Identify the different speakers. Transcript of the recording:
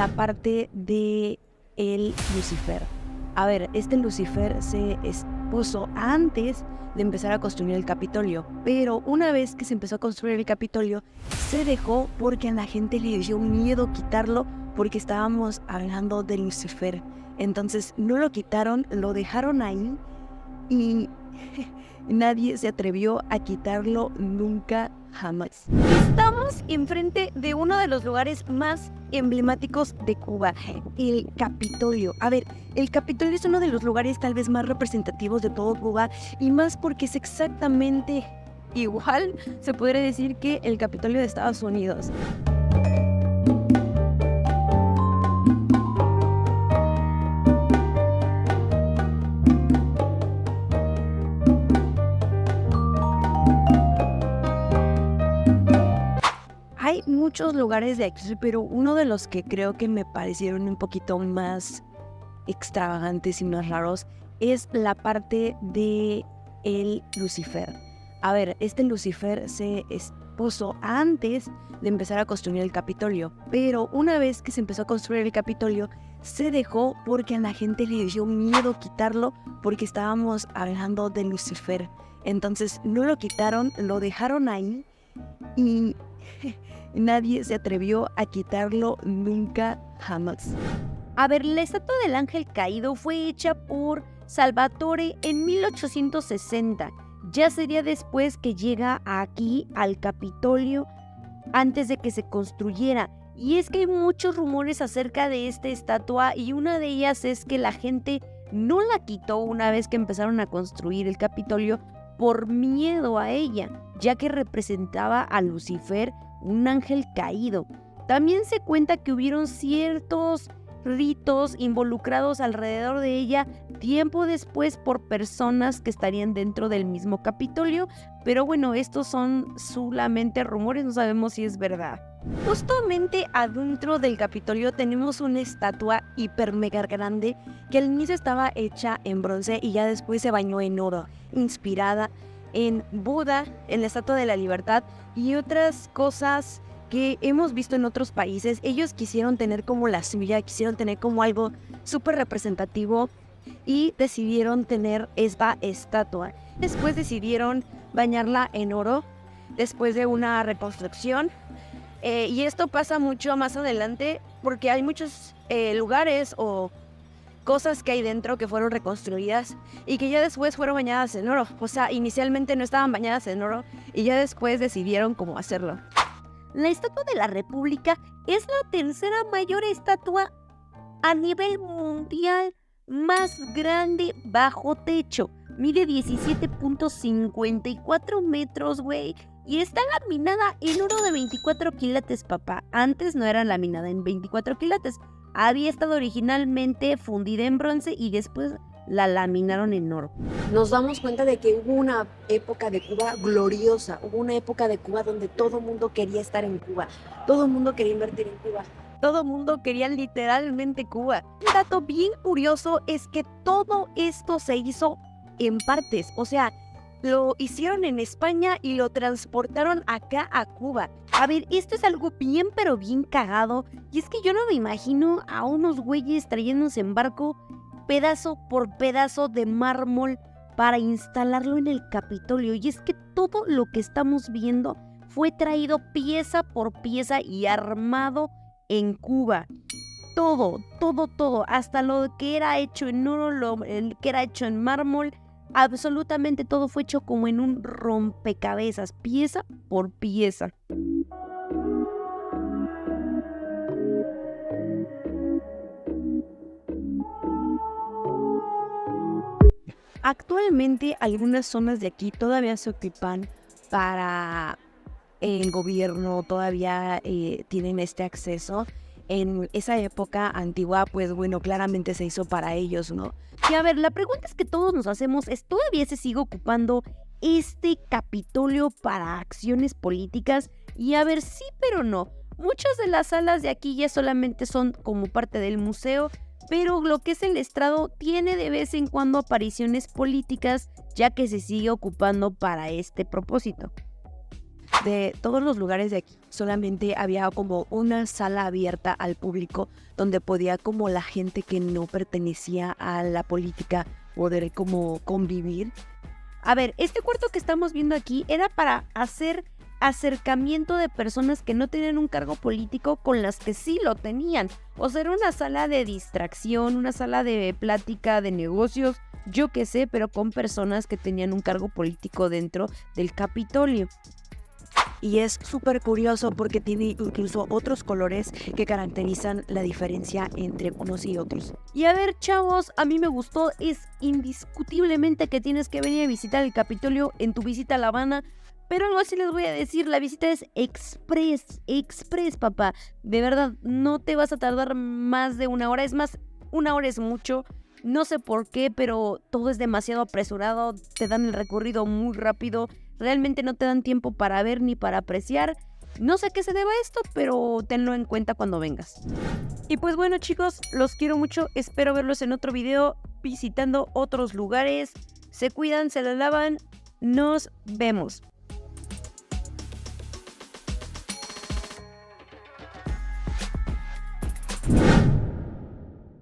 Speaker 1: la parte de el Lucifer. A ver, este Lucifer se expuso antes de empezar a construir el Capitolio, pero una vez que se empezó a construir el Capitolio, se dejó porque a la gente le dio miedo quitarlo porque estábamos hablando de Lucifer. Entonces no lo quitaron, lo dejaron ahí y nadie se atrevió a quitarlo nunca jamás. Estamos enfrente de uno de los lugares más emblemáticos de Cuba, el Capitolio. A ver, el Capitolio es uno de los lugares tal vez más representativos de todo Cuba y más porque es exactamente igual, se podría decir, que el Capitolio de Estados Unidos. Hay muchos lugares de aquí, pero uno de los que creo que me parecieron un poquito más extravagantes y más raros es la parte de el Lucifer. A ver, este Lucifer se expuso antes de empezar a construir el Capitolio, pero una vez que se empezó a construir el Capitolio, se dejó porque a la gente le dio miedo quitarlo porque estábamos hablando de Lucifer. Entonces no lo quitaron, lo dejaron ahí y nadie se atrevió a quitarlo nunca jamás.
Speaker 2: A ver, la estatua del ángel caído fue hecha por Salvatore en 1860. Ya sería después que llega aquí al Capitolio, antes de que se construyera. Y es que hay muchos rumores acerca de esta estatua y una de ellas es que la gente no la quitó una vez que empezaron a construir el Capitolio por miedo a ella, ya que representaba a Lucifer, un ángel caído. También se cuenta que hubieron ciertos ritos involucrados alrededor de ella tiempo después por personas que estarían dentro del mismo Capitolio, pero bueno, estos son solamente rumores, no sabemos si es verdad.
Speaker 1: Justamente adentro del Capitolio tenemos una estatua hiper mega grande que al inicio estaba hecha en bronce y ya después se bañó en oro, inspirada en Buda, en la Estatua de la Libertad y otras cosas que hemos visto en otros países. Ellos quisieron tener como la suya, quisieron tener como algo súper representativo y decidieron tener esta estatua. Después decidieron bañarla en oro después de una reconstrucción. Y esto pasa mucho más adelante porque hay muchos lugares o cosas que hay dentro que fueron reconstruidas y que ya después fueron bañadas en oro. O sea, inicialmente no estaban bañadas en oro y ya después decidieron cómo hacerlo.
Speaker 2: La Estatua de la República es la tercera mayor estatua a nivel mundial más grande bajo techo. Mide 17.54 metros, güey. Y está laminada en oro de 24 quilates, papá. Antes no era laminada en 24 quilates. Había estado originalmente fundida en bronce y después la laminaron en oro.
Speaker 1: Nos damos cuenta de que hubo una época de Cuba gloriosa, hubo una época de Cuba donde todo el mundo quería estar en Cuba, todo el mundo quería invertir en Cuba, todo el mundo quería literalmente Cuba. Un dato bien curioso es que todo esto se hizo en partes, o sea, lo hicieron en España y lo transportaron acá a Cuba.
Speaker 2: A ver, esto es algo bien pero bien cagado, y es que yo no me imagino a unos güeyes trayéndose en barco pedazo por pedazo de mármol para instalarlo en el Capitolio. Y es que todo lo que estamos viendo fue traído pieza por pieza y armado en Cuba. Todo, hasta lo que era hecho en oro, lo que era hecho en mármol, absolutamente todo fue hecho como en un rompecabezas, pieza por pieza.
Speaker 1: Actualmente algunas zonas de aquí todavía se ocupan para el gobierno, todavía tienen este acceso. En esa época antigua, pues bueno, claramente se hizo para ellos, ¿no?
Speaker 2: Y a ver, la pregunta es que todos nos hacemos es, ¿todavía se sigue ocupando este Capitolio para acciones políticas? Y a ver, sí, pero no. Muchas de las salas de aquí ya solamente son como parte del museo, pero lo que es el estrado tiene de vez en cuando apariciones políticas, ya que se sigue ocupando para este propósito.
Speaker 1: de todos los lugares de aquí, solamente había como una sala abierta al público donde podía como la gente que no pertenecía a la política poder como convivir.
Speaker 2: A ver, este cuarto que estamos viendo aquí era para hacer acercamiento de personas que no tenían un cargo político con las que sí lo tenían. O sea, era una sala de distracción, una sala de plática, de negocios, yo qué sé, pero con personas que tenían un cargo político dentro del Capitolio.
Speaker 1: Y es súper curioso porque tiene incluso otros colores que caracterizan la diferencia entre unos y otros.
Speaker 2: Y a ver, chavos, a mí me gustó, es indiscutiblemente que tienes que venir a visitar el Capitolio en tu visita a La Habana. Pero algo así les voy a decir, la visita es express, papá. De verdad, no te vas a tardar más de 1 hora. Es más, 1 hora es mucho. No sé por qué, pero todo es demasiado apresurado. Te dan el recorrido muy rápido. Realmente no te dan tiempo para ver ni para apreciar. No sé a qué se deba esto, pero tenlo en cuenta cuando vengas. Y pues bueno, chicos, los quiero mucho. Espero verlos en otro video visitando otros lugares. Se cuidan, se la lavan. Nos vemos.